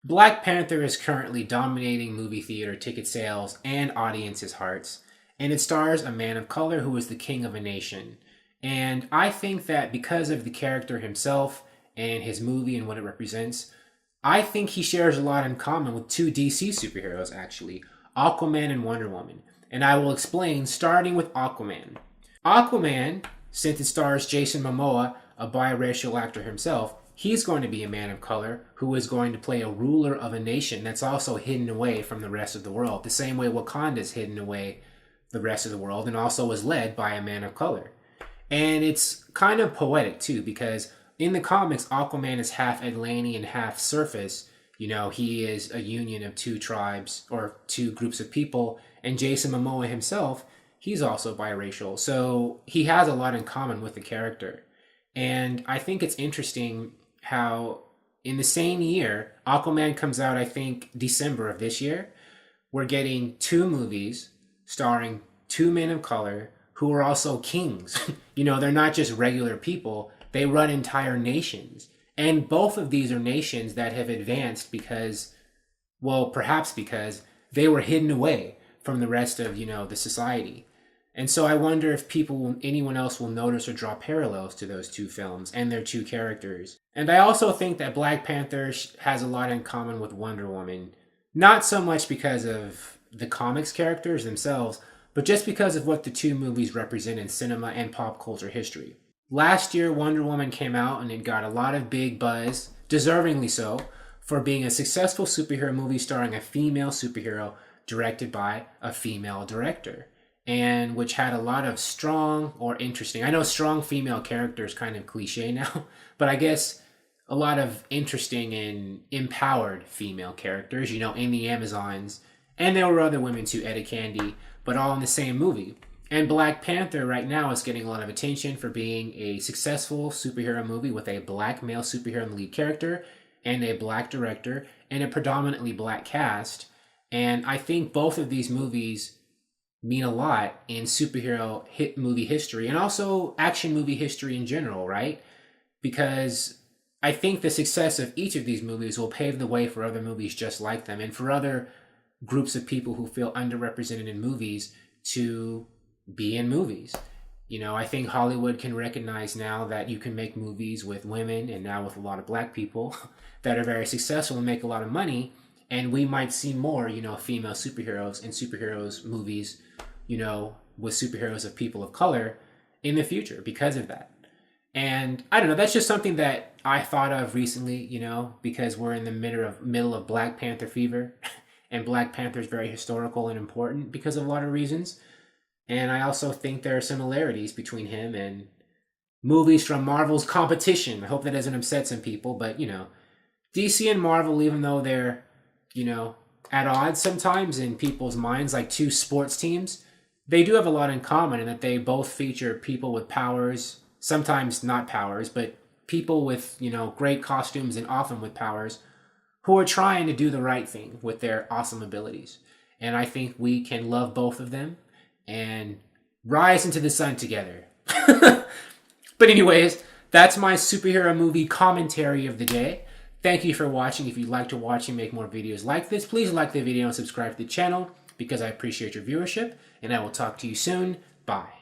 Black Panther is currently dominating movie theater ticket sales and audiences' hearts, and it stars a man of color who is the king of a nation. And I think that because of the character himself and his movie and what it represents, I think he shares a lot in common with two DC superheroes, actually, Aquaman and Wonder Woman. And I will explain, starting with Aquaman. Aquaman, since it stars Jason Momoa, a biracial actor himself, he's going to be a man of color who is going to play a ruler of a nation that's also hidden away from the rest of the world, the same way Wakanda's hidden away the rest of the world and also is led by a man of color. And it's kind of poetic too, because in the comics, Aquaman is half Atlantean and half surface. You know, he is a union of two tribes or two groups of people, and Jason Momoa himself, he's also biracial. So he has a lot in common with the character. And I think it's interesting how in the same year, Aquaman comes out, I think, December of this year. We're getting two movies starring two men of color who are also kings. You know, they're not just regular people. They run entire nations. And both of these are nations that have advanced because, well, perhaps because they were hidden away from the rest of, the society. And so I wonder if anyone else will notice or draw parallels to those two films and their two characters. And I also think that Black Panther has a lot in common with Wonder Woman. Not so much because of the comics characters themselves, but just because of what the two movies represent in cinema and pop culture history. Last year, Wonder Woman came out and it got a lot of big buzz, deservingly so, for being a successful superhero movie starring a female superhero directed by a female director. And which had a lot of strong or interesting, I know strong female characters kind of cliche now, but I guess a lot of interesting and empowered female characters, in the Amazons. And there were other women too, Etta Candy, but all in the same movie. And Black Panther right now is getting a lot of attention for being a successful superhero movie with a black male superhero in the lead character and a black director and a predominantly black cast. And I think both of these movies mean a lot in superhero hit movie history and also action movie history in general, right? Because I think the success of each of these movies will pave the way for other movies just like them and for other groups of people who feel underrepresented in movies to be in movies. I think Hollywood can recognize now that you can make movies with women and now with a lot of black people that are very successful and make a lot of money. And we might see more, female superheroes in superheroes movies, with superheroes of people of color in the future because of that. And I don't know, that's just something that I thought of recently, because we're in the middle of Black Panther fever. And Black Panther is very historical and important because of a lot of reasons. And I also think there are similarities between him and movies from Marvel's competition. I hope that doesn't upset some people, but, DC and Marvel, even though they're at odds sometimes in people's minds, like two sports teams, they do have a lot in common in that they both feature people with powers, sometimes not powers, but people with, great costumes and often with powers who are trying to do the right thing with their awesome abilities. And I think we can love both of them and rise into the sun together. But anyways, that's my superhero movie commentary of the day. Thank you for watching. If you'd like to watch and make more videos like this, please like the video and subscribe to the channel because I appreciate your viewership, and I will talk to you soon. Bye.